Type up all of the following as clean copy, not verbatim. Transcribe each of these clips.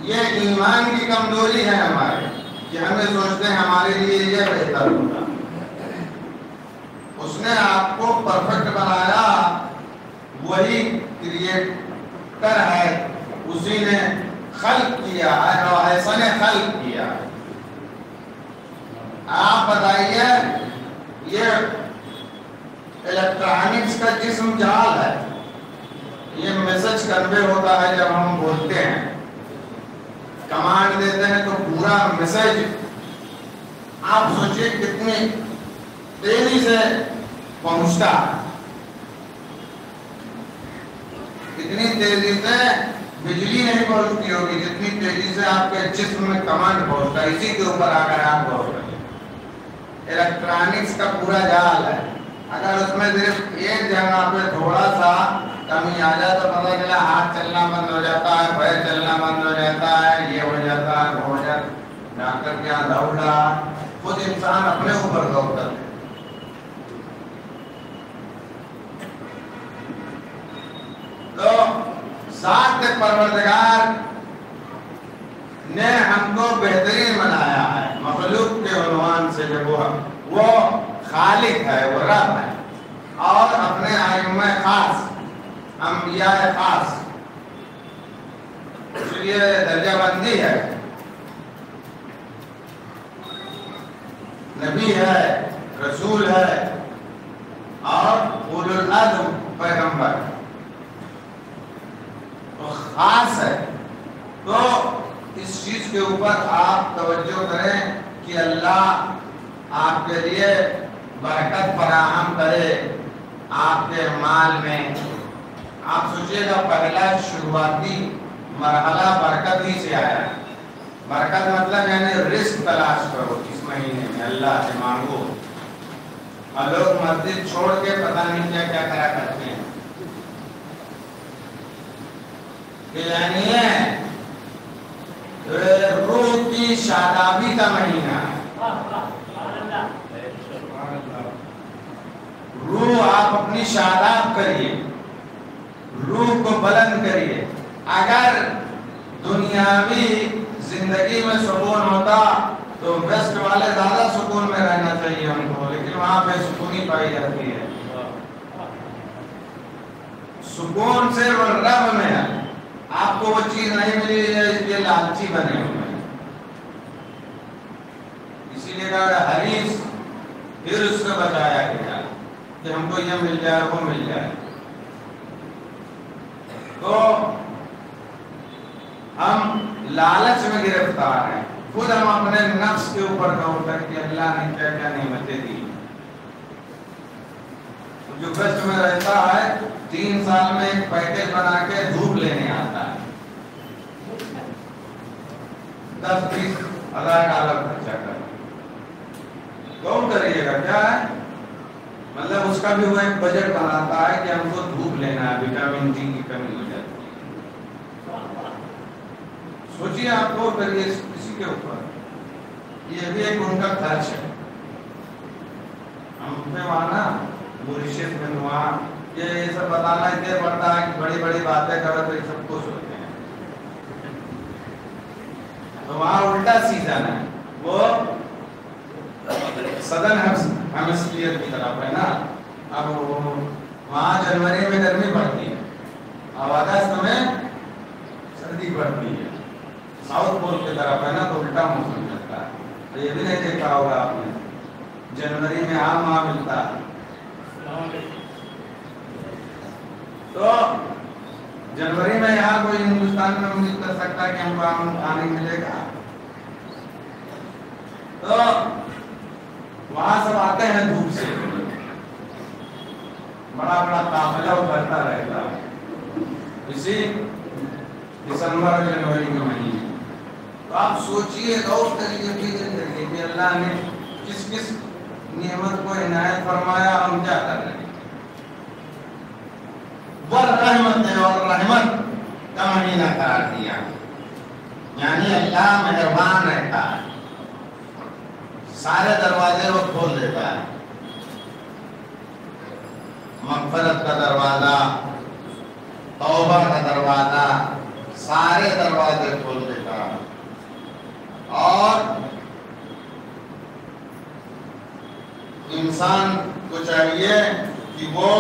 یہ ایمان کی کمزوری ہے ہمارے، کہ ہمیں سوچتے ہیں ہمارے لیے یہ بہتر ہوگا. اس نے آپ کو پرفیکٹ بنایا، وہی کریٹر ہے، اسی نے خلق کیا ہے اور ایسا نے خلق کیا. آپ بتائیے یہ الیکٹرانکس کا جسم جال ہے، یہ میسج کنوے ہوتا ہے جب ہم بولتے ہیں، کمانڈ دیتے ہیں تو پورا میسج آپ سوچیے کتنی تیزی سے پہنچتا ہے. اتنی تیزی سے بجلی نہیں پہنچتی ہوگی جتنی تیزی سے آپ کے جسم میں کمانڈ پہنچتا ہے. اسی کے اوپر آ کر آپ غور کریں. الیکٹرانکس کا پورا جال ہے، اگر اس میں صرف ایک جگہ پہ تھوڑا سا کمی آ جائے تو پتہ چلا ہاتھ چلنا بند ہو جاتا ہے، پیر چلنا بند ہو جاتا ہے، یہ ہو جاتا ہے، وہ ہو جاتا ہے. ڈاکٹر کے یہاں دوڑ رہا، خود انسان اپنے اوپر غور کرے. تو ذات پروردگار نے ہم کو بہترین بنایا ہے مخلوق کے عنوان سے. جب وہ خالق ہے، وہ رب ہے، اور اپنے ائمہ خاص، انبیاء خاص، اس لیے درجہ بندی ہے. نبی ہے، رسول ہے، اور اولو العزم پیغمبر تو خاص ہے. تو اس چیز کے اوپر آپ توجہ کریں کہ اللہ آپ کے لیے برکت فراہم کرے آپ کے مال میں. آپ سوچئے گا پہلا شروعاتی مرحلہ برکت ہی سے آیا ہے. برکت مطلب یعنی رزق تلاش کرو اس مہینے میں، اللہ سے مانگو. اور لوگ مسجد چھوڑ کے پتہ نہیں کیا کیا کرا کرتے ہیں. یعنی روح کی شادابی کا مہینہ ہے. روح آپ اپنی شاداب کریے، روح کو بلند کریے. اگر دنیاوی زندگی میں سکون ہوتا تو ویسٹ والے زیادہ سکون میں رہنا چاہیے ان کو، لیکن وہاں پہ سکونی پائی جاتی ہے. سکون صرف رب میں ہے. آپ کو وہ چیز نہیں ملی ہے اس لیے لالچی بنے ہوئے ہیں. اسی لیے کہا حریص، پھر اس سے بتایا گیا کہ ہم کو یہ مل جائے وہ مل جائے. تو ہم لالچ میں گرفتار ہیں. خود ہم اپنے نفس کے اوپر غور کر کے اللہ نے کیا کیا نعمتیں دی. جو گشت میں رہتا ہے 3 سال میں ایک پیکج بنا کے دھوپ لینے آتا ہے، 10-20 ہزار ڈالر خرچہ کر. غور کریے گا کیا ہے مطلب اس کا بھی وہ ایک بجٹ بناتا ہے کہ ہم کو دھوپ لینا ہے، وٹامن ڈی کی کمی ہو جاتی ہے. سوچیے آپ کو کریے کسی کے اوپر، یہ بھی ایک ان کا خرچ ہے. ہم پہ وہاں نا موریشیس میں وہاں یہ سب بتانا اس لیے پڑتا ہے کہ بڑی بڑی باتیں کرو تو یہ سب خوش ہوتے ہیں. تو وہاں الٹا سیزن ہے، وہ سدرن ہیمسفیئر کی طرف ہے نا. اب وہاں جنوری میں گرمی پڑتی ہے اور اگست میں سردی پڑتی ہے. ساؤتھ پول کی طرف ہے نا تو الٹا موسم چلتا ہے. تو یہ بھی نہیں دیکھا ہوگا آپ نے، جنوری میں آم ملتا ہے. تو جنوری میں یہاں کوئی ہندوستان میں امید کر سکتا ہے کہ ہم کو آم کھانے ملے گا؟ تو وہاں سب آتے ہیں دھوپ سے، بڑا بڑا قافلہ ابھرتا رہتا ہے اسی دسمبر اور جنوری کے مہینے. تو آپ سوچئے غور کریے کہ اللہ نے کس کس نعمت کو عنایت فرمایا، ہم کیا کر رہے ہیں. والرحمت ہے، اور رحمت کا مہینہ قرار دیا، یعنی اللہ مہربان رہتا ہے، سارے دروازے وہ کھول دیتا ہے. مغفرت کا دروازہ، توبہ کا دروازہ، سارے دروازے کھول دیتا ہے. اور انسان کو چاہیے کہ وہ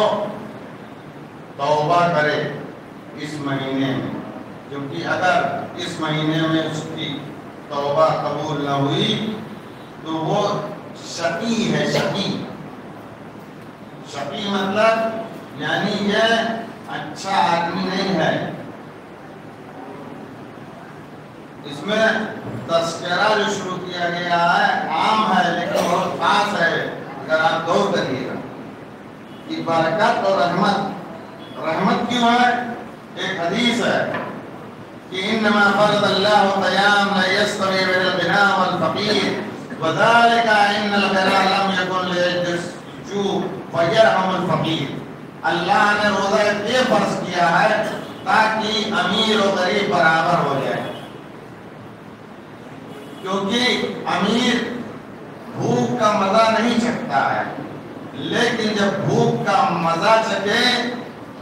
توبہ کرے اس مہینے میں، کیونکہ اگر اس مہینے میں اس کی توبہ قبول نہ ہوئی تو وہ شقی ہے۔ شقی مطلب یعنی یہ اچھا آدمی نہیں ہے۔ اس میں تذکرہ جو شروع کیا گیا ہے عام ہے لیکن بہت خاص ہے، اگر آپ غور کریے گا کہ برکت اور رحمت کیوں ہے؟ ایک حدیث ہے کہ انما فرض اللہ قیام لا يستوي بين الغنى والفقير وذلك ان الغنى لم يكن ليجوع فيرحم الفقير۔ اللہ نے روزہ یہ فرض کیا ہے تاکہ امیر و غریب برابر ہو جائے، کیونکہ امیر بھوک کا مزہ نہیں چکھتا ہے، لیکن جب بھوک کا مزہ چکھے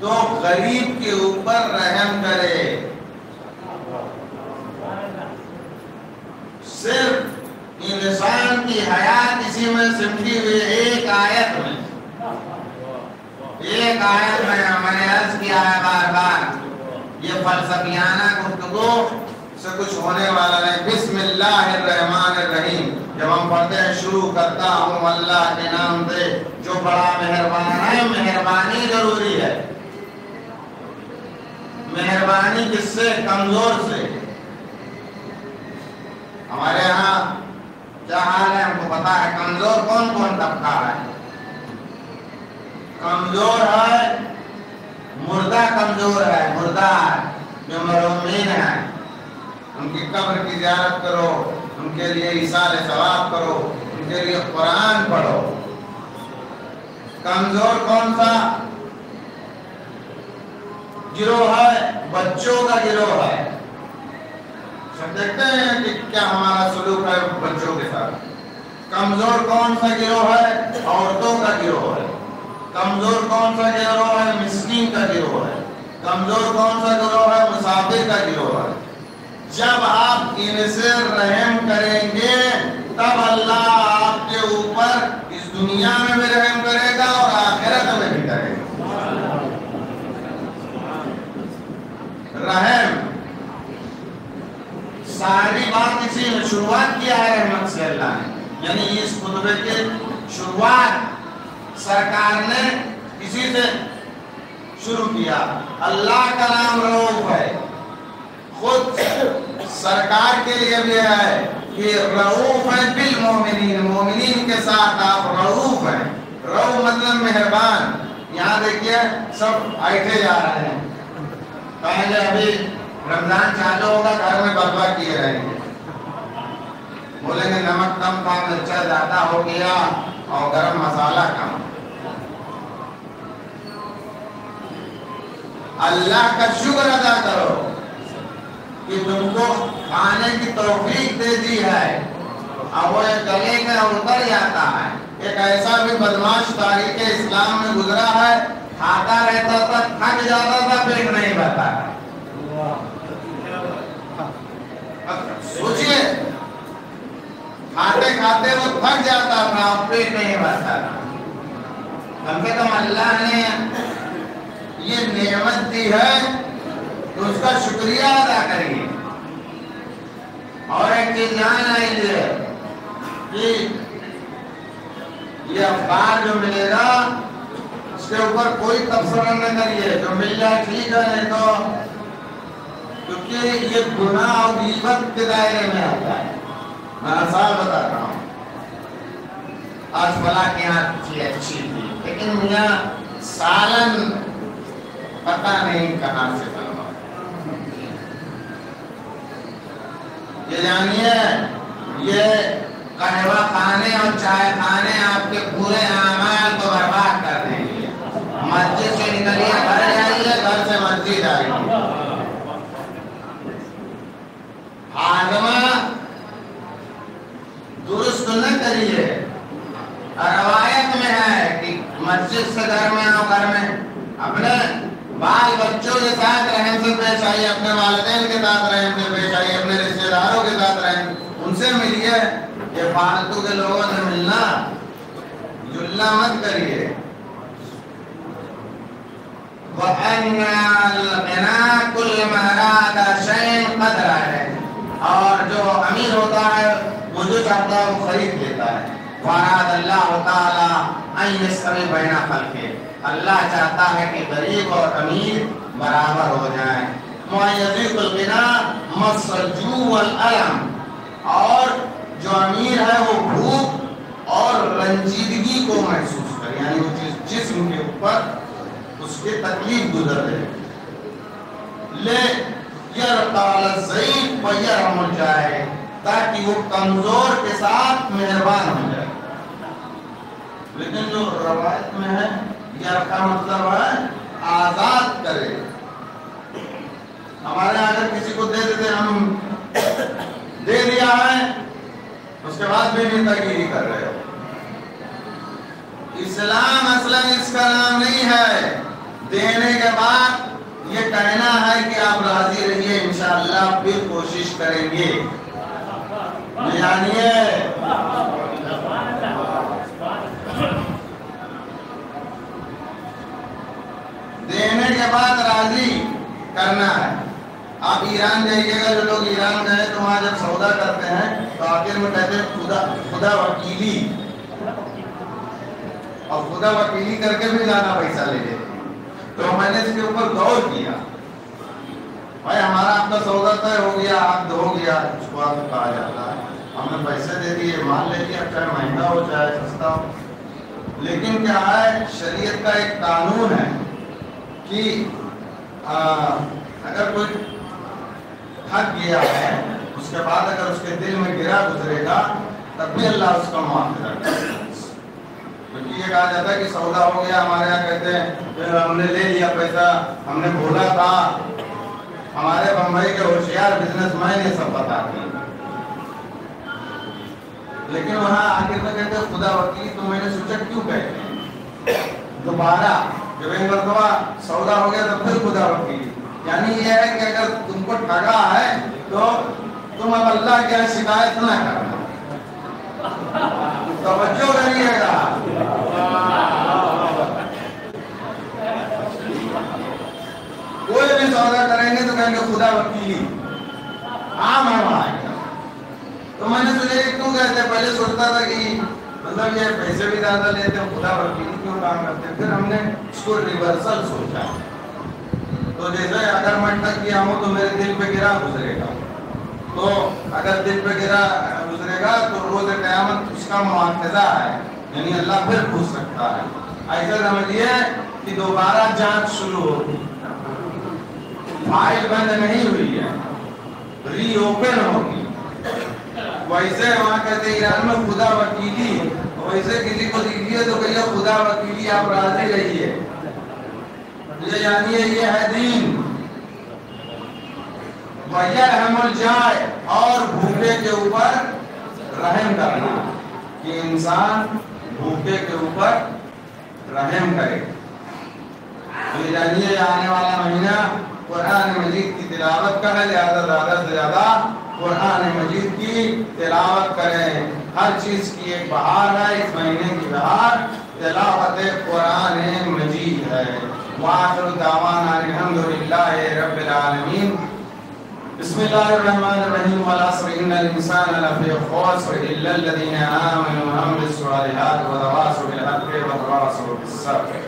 تو غریب کے اوپر رحم کرے۔ صرف انسان کی حیات اسی میں سمٹی ہوئی ایک آیت میں میں نے عرض کیا ہے بار بار، یہ فلسفیانہ گفتگو سے کچھ ہونے والا نہیں۔ بسم اللہ الرحمن الرحیم جب ہم پڑھتے ہیں شروع کرتا ہوں اللہ کے نام سے جو بڑا مہربان ہے۔ مہربانی ضروری ہے، مہربانی کس سے؟ کمزور سے۔ ہمارے یہاں کیا حال ہے ہم کو پتا ہے، کمزور کون طبقہ ہے؟ کمزور ہے مردہ، کمزور ہے مردہ جو مرحومین ہیں، ان کی قبر کی زیارت کرو، ان کے لیے ایصال ثواب کرو، ان کے لیے قرآن پڑھو۔ کمزور کون سا گروہ ہے؟ بچوں کا گروہ ہے۔ سب دیکھتے ہیں کہ کیا ہمارا سلوک ہے بچوں کے ساتھ۔ کمزور کون سا گروہ ہے؟ عورتوں کا گروہ ہے۔ کمزور کون سا گروہ ہے؟ مسکین کا گروہ ہے۔ کمزور کون سا گروہ ہے؟ مسافر کا گروہ ہے۔ جب آپ ان سے رحم کریں گے تب اللہ آپ کے اوپر اس دنیا میں بھی رحم کرے گا اور آخرت میں بھی کرے گا۔ رحم ساری بات اسی میں شروعات کیا ہے رحمت سے اللہ نے، یعنی اس خطبے کے شروعات سرکار نے اسی سے شروع کیا۔ اللہ کا نام رؤوف ہے، خود سرکار کے لیے بھی ہے کہ رؤوف ہے بالمومنین، مومنین کے ساتھ آپ رؤوف ہیں۔ رؤوف مطلب مہربان۔ یہاں دیکھیے سب ایٹھے جا رہے ہیں، کہیں گے ابھی رمضان چالو ہوگا گھر میں بربا کیے رہیں گے، بولیں گے نمک کم تھا، مرچا زیادہ ہو گیا اور گرم مسالہ کم۔ اللہ کا شکر ادا کرو کہ تم کو کھانے کی توفیق دے دی ہے، اب وہ گلے میں اتر جاتا ہے۔ ایک ایسا بھی بدماش تاریخ اسلام میں گزرا ہے، کھاتا رہتا تھا، تھک جاتا تھا، پیٹ نہیں بھرتا۔ سوچئے کھاتے کھاتے وہ تھک جاتا تھا اور پیٹ نہیں بھرتا تھا۔ کم سے کم اللہ نے یہ نعمت دی ہے تو اس کا شکریہ ادا کریے۔ اور ایک چیز جان آئیے کہ یہ اخبار جو ملے گا اس کے اوپر کوئی تبصرہ نہ کریے، جو مل جائے ٹھیک ہے، نہیں تو کیونکہ یہ گناہ اور غیبت کے دائرے میں آتا ہے۔ میں مثال بتاتا ہوں، آج فلاں کے یہاں اچھی تھی لیکن میاں سالن پتہ نہیں کہاں سے بنوا۔ یہ جانیے یہ قہوہ خانے اور چائے خانے آپ کے پورے اعمال کو برباد کر دیں گے۔ مسجد سے نکلیے گھر جائیے، گھر سے مسجد آئیے۔ ہاضمہ درست نہ کریے۔ روایت میں ہے کہ مسجد سے گھر میں آؤ، گھر میں اپنے بال بچوں کے ساتھ رحم سے پیش آئیے، اپنے والدین کے ساتھ رحم سے پیش آئیے، اپنے رشتہ داروں کے ساتھ رحم، ان سے ملیے۔ یہ فالتو کے لوگوں سے ملنا جو اللہ مت کریے. وَأَنَّ الْغِنَىٰ كُلَّمَا أَرَادَ شَيْءً قَدْرًا ہے، اور جو امیر ہوتا ہے وہ جو چاہتا ہے وہ خرید لیتا ہے. وَأَرَادَ اللَّهُ تَعَالَىٰ أَن يَسْتَوِيَ بَيْنَ خَلْقِهِ، اللہ چاہتا ہے کہ غریب اور امیر برابر ہو جائیں. مُعَيَّذِيقُ الْغِنَىٰ مَسَّ الْجُوعِ وَالْأَلَمِ، اور جو امیر ہے وہ بھوک اور رنجیدگی کو محسوس کرے، یعنی وہ چیز جسم کے اوپر اس کے تکلیف گزر رہے. لے یرقال الضعیف ویرحم الجائع، تاکہ وہ کمزور کے ساتھ مہربان ہو جائے. لیکن جو روایت میں ہے یرقا مطلب ہے آزاد کرے. ہمارے یہاں اگر کسی کو دے دیتے ہم دے دیا ہے اس کے بعد بھی منتقلی کر رہے ہو. اسلام اصلا اس کا نام نہیں ہے. دینے کے بعد یہ کہنا ہے کہ آپ راضی رہیے، انشاءاللہ پھر کوشش کریں گے. جانیے دینے کے بعد راضی کرنا ہے. آپ ایران جائیے گا، جو لوگ ایران گئے تو وہاں جب سودا کرتے ہیں تو آخر میں کہتے ہیں خدا وکیلی، اور خدا وکیلی کر کے بھی زیادہ پیسہ لے لیتے. تو میں نے اس کے اوپر غور کیا، بھائی ہمارا آپ کا سودا طے ہو گیا، عقد ہو گیا، اس کو آپ کہا جاتا ہے ہم نے پیسے دے دیے، مال لے لیا، چاہے مہنگا ہو چاہے سستا ہو. لیکن کیا ہے، شریعت کا ایک قانون ہے کہ اگر کوئی تھک گیا ہے اس کے بعد اگر اس کے دل میں گرا گزرے گا تب بھی اللہ اس کا معاف کرے گا. کیونکہ یہ کہا جاتا ہے کہ سودا ہو گیا، ہمارے یہاں کہتے ہیں ہم نے لے لیا پیسہ، ہم نے بولا تھا. ہمارے بمبئی کے ہوشیار بزنس مین یہ سب بتاتے ہیں. لیکن وہاں آخر میں کہتے ہیں خدا وکیل. تو میں نے سوچا کیوں کہتے ہیں دوبارہ جب ایک مرتبہ سودا ہو گیا تو پھر خدا وکیل. یعنی یہ ہے کہ اگر تم کو ٹھگا ہے تو تم اب اللہ کی شکایت نہ کرنا. توجہ کریے گا. کوئی بھی سودا کریں گے تو کہیں گے خدا وکیلی، عام ہے وہاں. تو میں نے سوچا کیوں کہتے ہیں، پہلے سوچتا تھا کہ مطلب یہ پیسے بھی زیادہ لیتے ہیں، خدا وکیلی کیوں کام کرتے ہیں. پھر ہم نے اس کو ریورسل سوچا. تو جیسے اگر میں ٹھگ گیا ہوں تو میرے دل پہ گرا گزرے گا، تو اگر دل پہ گرا گزرے گا تو روز قیامت اس کا مواخذہ ہے، یعنی اللہ پھر پوچھ سکتا ہے. ایسا سمجھیے کہ دوبارہ جانچ شروع ہوگی، فائل بند نہیں ہوئی ہے، ری اوپن ہوگی. ویسے وہاں کہتے ہیں ایران میں خدا وکیلی، ویسے کسی کو دیکھیے تو کہیے خدا وکیلی، آپ راضی رہیے. یہ جانیے یہ ہے دین. وَيَرْحَمُ الْجَائِعَ، اور بھوکے کے اوپر رحم کرنا، کہ انسان بھوکے کے اوپر رحم کرے. یہ جانیے آنے والا مہینہ قرآن مجید کی تلاوت کا ہے، لہذا زیادہ سے زیادہ قرآن مجید کی تلاوت کریں. ہر چیز کی ایک بہار ہے، اس مہینے کی بہار تلاوت قرآن مجید ہے. وآخر دعوانا الحمدللہ رب العالمین. بسم اللہ الرحمن الرحیم. والعصر ان الانسان لفی خسر الا الذین آمنوا وعملوا الصالحات وتواصوا بالحق وتواصوا بالصبر.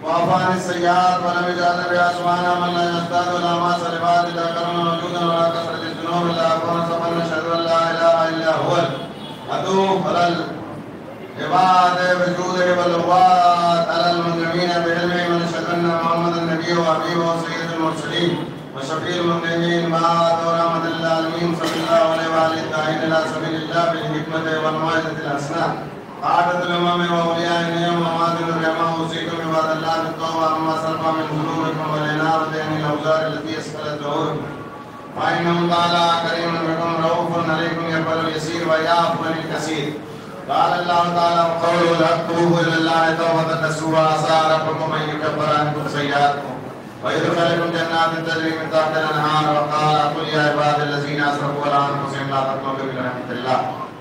وعفان السيئات ولم يجعل بها سبحانه من لا يزداد ولا ماس لبعض اذا كرم موجودا ولا كثرة الذنوب الا كون سبحانه نشهد ان لا اله الا هو عطوف على العباد بجوده واللغات على المنعمين بعلمه ونشهد أن محمد النبي وحبيبه وسيد المرسلين وشفيع المذنبين بعد ورحمة للعالمين صلى الله عليه وآله الداعين إلى سبيل الله بالحكمة والموعظة الحسنة عادة الأمم وأوليائهم ومعادن الرحمة أوصيكم عباد الله بالتوبة عما سلف من ذنوبكم والإنابة عن الأوزار التي أسفلت ظهوركم فإنه تعالى كريم بكم رؤوف عليكم يقبل اليسير ويعفو عن الكثير قال الله تعالى وقوله الحق توبوا إلى الله توبة نصوحا عسى ربكم أن يكفر عنكم سيئاتكم ويدخلكم جنات تجري من تحتها الأنهار وقال قل يا عبادي الذين أسرفوا على أنفسهم لا تقنطوا من رحمة الله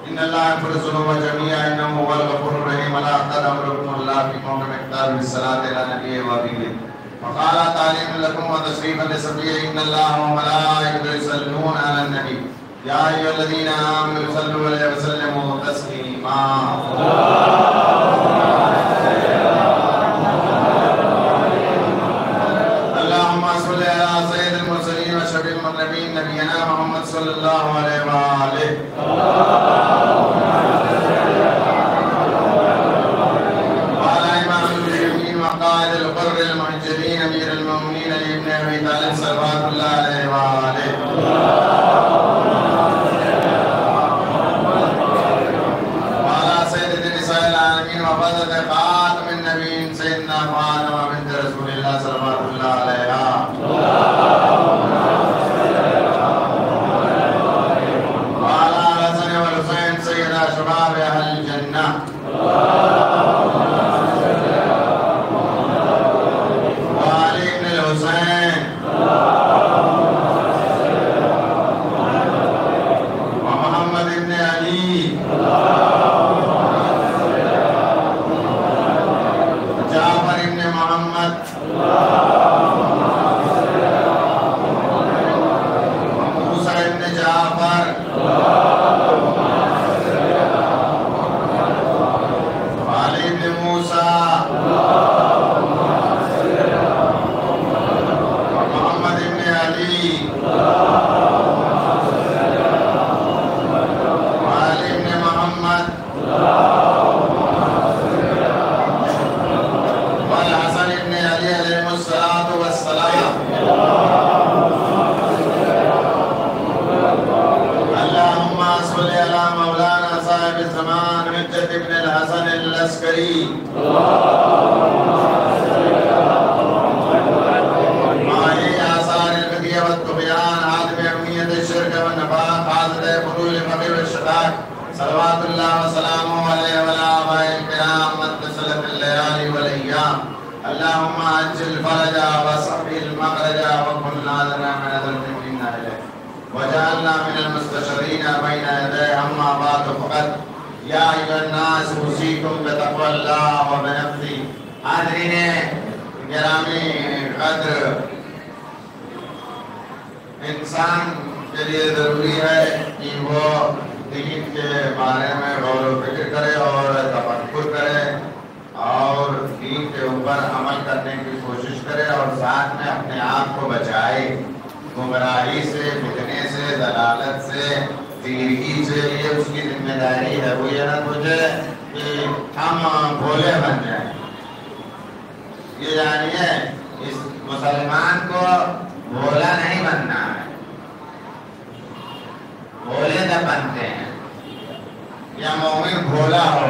إن الله يغفر الذنوب جميعا إنه هو الغفور الرحيم ولا أحد أمركم الله في قوم مقدار بالصلاة إلى نبيه وأبيه وقال تعليما لكم وتشريفا لسبيه إن الله وملائكته يصلون على النبي يا أيها الذين آمنوا صلوا عليه وسلموا تسليما اللهم صل على سيد المرسلين وشفيع المذنبين نبينا محمد صلى الله عليه وآله وعلى إمام المسلمين وقائد القر المهجرين أمير المؤمنين ابن أبي طالب صلوات الله عليه وآله وعلى سيدة نساء العالمين وفضل خاتم النبيين سيدنا فاطمة بنت رسول الله صلوات الله عليها وعلى الحسن والحسين سيدا شباب أهل الجنة وعلي بن الحسين ومحمد بن علي جعفر بن محمد موسى بن جعفر علي بن موسى محمد بن علي وعلي بن محمد والحسن بن علي عليهم الصلاة والسلام اللهم صل على مولانا صاحب الزمان حجة بن الحسن العسكري ماهي آثار البغي والطغيان عادم أمنية الشرك والنفاق حاصل فضول الفقر والشقاق صلوات الله وسلامه عليه وعلى آبائه الكرام متصلة الليالي والأيام اللهم أجل فرجا وصحي المخرجا وكن ناظرا من ذنب منا إليه وجعلنا من المستشرين بين يديه أما بعد فقط يا أيها الناس أوصيكم بتقوى الله وبنفسي حاضرین گرامی قدر انسان کے لیے ضروری ہے کہ وہ دین کے بارے میں غور و فکر کرے اور تفکر کرے اور دین کے اوپر عمل کرنے کی کوشش کرے اور ساتھ میں اپنے آپ کو بچائے گمراہی سے فتنے سے ضلالت سے تیرگی سے یہ اس کی ذمہ داری ہے وہ یہ نہ سوچے کہ ہم بھولے بن جائیں یہ جانیے اس مسلمان کو بھولا نہیں بننا ہے بھولے نہ بنتے ہیں یا مومن بھولا ہو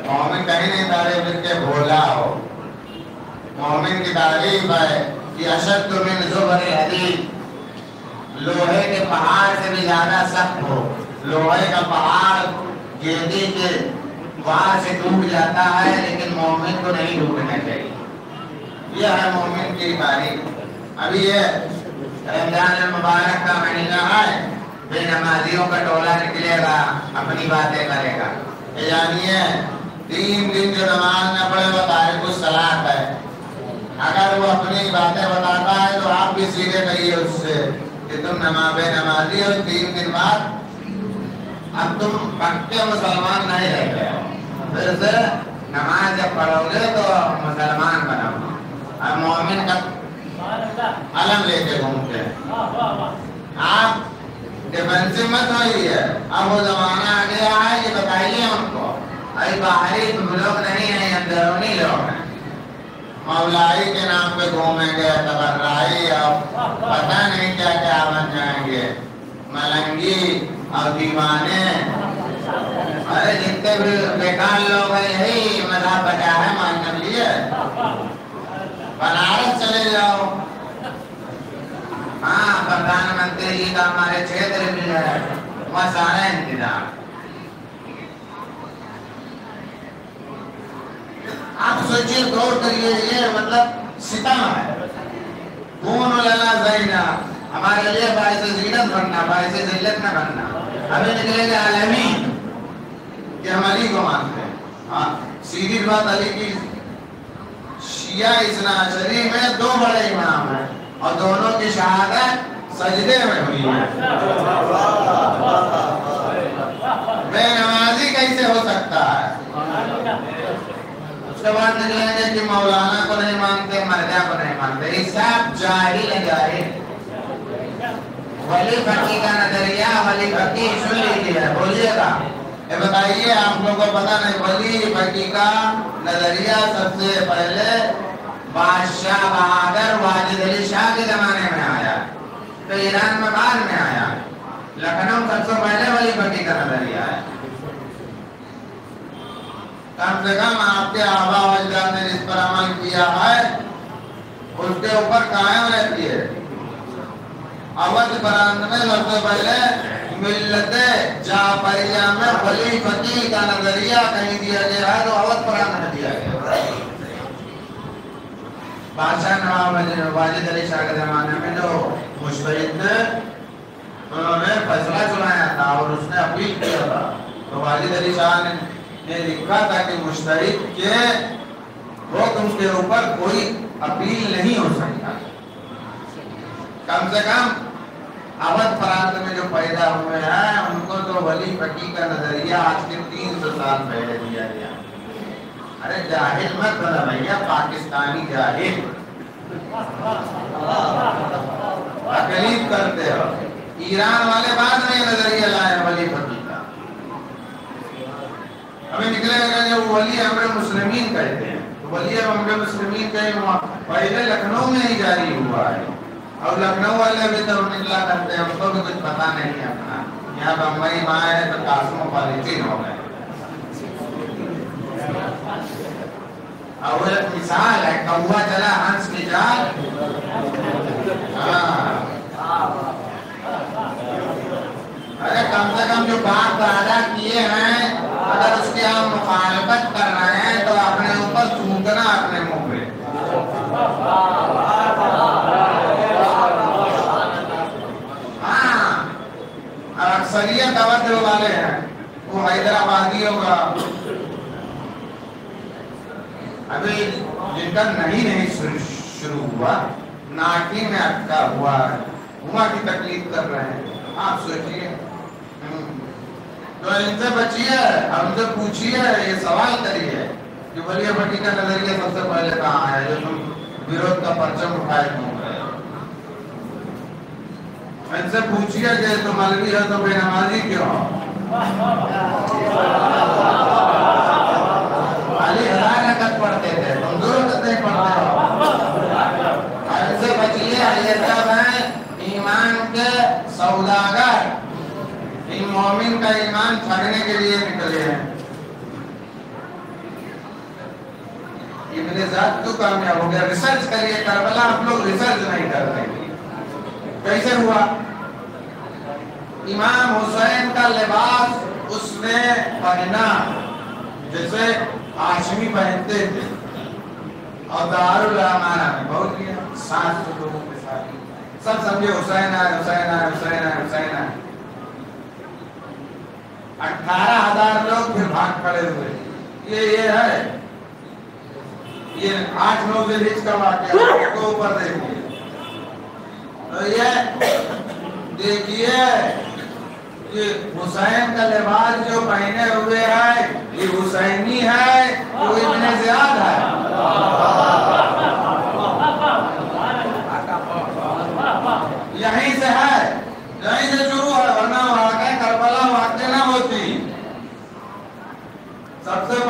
مومن کہیں نہیں تعریف لکھ کے بھولا ہو مومن کی تعریف ہے کہ اشد من زبر الحدید لوہے کے پہاڑ سے بھی زیادہ سخت ہو لوہے کا پہاڑ گیندی کے وہاں سے ٹوٹ جاتا ہے لیکن مومن کو نہیں ٹوٹنا چاہیے یہ ہے مومن کی تعریف ابھی یہ رمضان المبارک کا مہینہ ہے بے نمازیوں کا ٹولہ نکلے گا اپنی باتیں کرے گا یہ جانیے 3 دن جو نماز نہ پڑھے وہ تارک الصلاۃ ہے اگر وہ اپنی باتیں بتاتا ہے تو آپ بھی سیدھے کہیے اس سے کہ تم بے نمازی ہو 3 دن بعد اب تم پکے مسلمان نہیں رہ گئے پھر سے نماز جب پڑھو گے تو مسلمان بنو اب مومن کا علم لے کے گھومتے ہیں آپ ڈیفینسو مت ہوئی ہے اب وہ زمانہ آ گیا ہے یہ بتا بھائی باہری لوگ نہیں ہیں، اندرونی لوگ ہیں. مولائی کے نام پہ گھومیں گے، تبرائی اور پتہ نہیں کیا کیا بن جائیں گے، ملنگی اور دیوانے. ارے جتنے بھی بیکار لوگ ہیں یہی مذہب بچا ہے ماننے لیے. بنارس چلے جاؤ، ہاں پردھان منتری جی کا ہمارے چھیتر میں ہے، وہاں سارا انتظام. آپ سوچیے غور کریے، یہ مطلب ستم ہے. کون للا زینا ہمارے لیے باعث زینت بننا، باعث ذلت نہ بننا. ابھی نکلے گا عالمی کہ ہم علی کو مانتے ہیں. ہاں سیدھی بات، علی کی شیعہ اثنا عشری میں دو بڑے امام ہیں اور دونوں کی شہادت سجدے میں ہوئی ہے. بے نمازی کیسے ہو سکتا ہے؟ اس کے بعد نکلیں گے کہ مولانا کو نہیں مانتے، مرجع کو نہیں مانتے. یہ سب جاہل ہے، جاہل. ولی فقی کا نظریہ، ولی فقی سن لیجیے، بولیے گا. یہ بتائیے آپ لوگوں کو پتہ نہیں، ولی فقی کا نظریہ سب سے پہلے بادشاہ بہادر واجد علی شاہ کے زمانے میں آیا، تو ایران میں بعد میں آیا. لکھنؤ سب سے پہلے ولی فقی کا نظریہ ہے. کم سے کم آپ کے آبا و اجداد نے جس پر عمل کیا ہے اس کے اوپر قائم رہتی ہے. اودھ پراند میں سب سے پہلے ملت جعفریہ میں ولی فقی کا نظریہ کہیں دیا گیا ہے تو اودھ پراند میں دیا گیا. بادشاہ نواب واجد علی شاہ کے زمانے میں جو مجتہد تھے انہوں نے فیصلہ سنایا تھا اور اس نے اپیل کیا تھا، تو واجد علی شاہ نے لکھا تھا کہ مجتہد کے حکم کے اوپر کوئی اپیل نہیں ہو سکتا. کم سے کم اودھ پرانت میں جو پیدا ہوئے ہیں ان کو تو ولی فقی کا نظریہ آج کے 300 سال پہلے دیا گیا. ارے جاہل مت بنا بھیا، پاکستانی جاہل تقلید کرتے ہو. ایران والے بعد میں یہ نظریہ لائے ولی فقی کا. ابھی نکلے گا جو ولی امر مسلمین کہتے ہیں، ولی امر مسلمین کہیں پہلے لکھنؤ میں ہی جاری ہوا ہے اور لکھنؤ والے بھی تو نکلا کرتے ہیں، ان کو بھی کچھ پتا نہیں ہے اپنا. یہاں بمبئی میں آئے تو کاسمو پالیٹین ہو گئے. اور ایک مثال ہے، کوا چلا ہنس کی جال. ارے کم سے کم جو باپ دادا کیے ہیں اگر اس کی آپ مخالفت کر رہے ہیں تو اپنے اوپر تھوکنا اپنے منہ پہ. ہاں اکثریت اودھ والے ہیں، وہ حیدرآبادیوں کا ابھی جن کا نہیں شروع ہوا، ناٹی میں اٹکا ہوا ہے، ہوا کی تکلیف کر رہے ہیں. آپ سوچیے، تو ان سے بچیے، ہم سے پوچھیے، یہ سوال کریے کہ ولی فقی کا نظریہ سب سے پہلے کہاں ہے جو تم ویروਧ کا پرچم اٹھائے گھوم رہے ہو. ان سے پوچھیے کہ تم مولوی ہو تو بے نمازی کیوں ہو؟ علی 1000 رکعت پڑھتے تھے، تم 2 رکعت نہیں پڑھتے ہو. ان سے بچیے، یہ سب ہیں ایمان کے سوداگر، ان مومن کا ایمان ٹھگنے کے لیے نکلے ہیں. ابن ذات کیوں کامیاب ہو گیا؟ ریسرچ کریے. کربلا آپ لوگ ریسرچ نہیں کرتے. کیسے ہوا؟ امام حسین کا لباس اس نے پہنا جیسے ہاشمی پہنتے تھے اور دارالامانہ میں بہت کیا 700 لوگوں کے ساتھ سب سمجھے حسین ہے، حسین ہے، حسین ہے، حسین ہے. 18,000 لوگ پھر بھاگ کھڑے ہوئے. یہ ہے، یہ 8-9 ذیلحج کا واقعہ ہے، کو اوپر دیکھیے. تو یہ دیکھیے کہ حسین کا لباس جو پہنے ہوئے ہے یہ حسینی ہے، وہ ابن زیاد ہے. یہیں سے ہے، یہیں سے شروع ہے، ورنہ واقع کربلا واقع نہ ہوتی. سب سے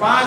5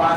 5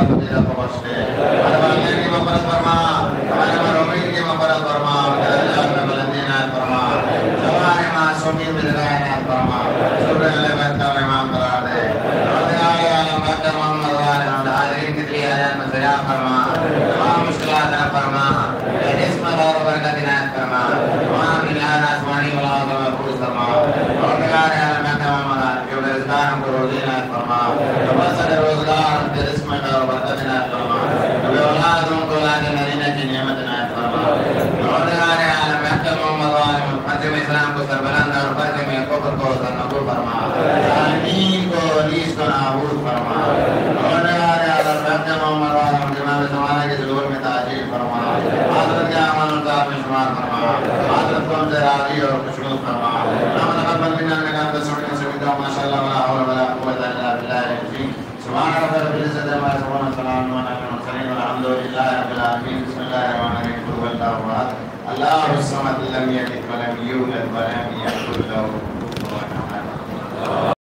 فضیلت بخش دے ہمارے والدین کی مغفرت فرما ہمارے مرحومین کی مغفرت فرما درجات میں بلندی عنایت فرما ہمارے معصومین میں ہدایت عنایت فرما سورہ البیت کا امام قرار دے روزگار عالم ڈاکٹر محمد والے حاضرین کی دلی حیات میں ضیاء فرما تمام مشکلات حل فرما عصمت اور برکت عنایت فرما تمام بنیاد آسمانی بلاؤں کو محفوظ فرما روزگار عالم ڈاکٹر محمد والے جو روزگار ہم کو روزی عنایت فرما وسط روزگار عصمت اور برکت عنایت فرما اولاد ان کو اولاد مدینہ کی نعمت عنایت فرما روزگار عالم ڈاکٹر محمد والے خاتم اسلام کو سربلند اور خاتم کفر کو سرنگو فرما ظالمین کو ریس کو نابود فرما روزگار عالم ڈاکٹر محمد والے جناب زمانہ کے ظہور میں تاجیل فرما حضرت کے اعمال انصاف میں شمار فرما حضرت کو ہم سے راضی اور خوشنود فرما رحمت تقبل منا انك انت السميع العليم ما شاء الله ولا حول ولا قوه الا بالله العلي سبحان ربك رب العزه عما يصفون وسلام على المرسلين والحمد لله رب العالمين بسم الله الرحمن الرحيم قل هو الله احد الله الصمد لم يلد ولم يولد ولم يكن له كفوا احد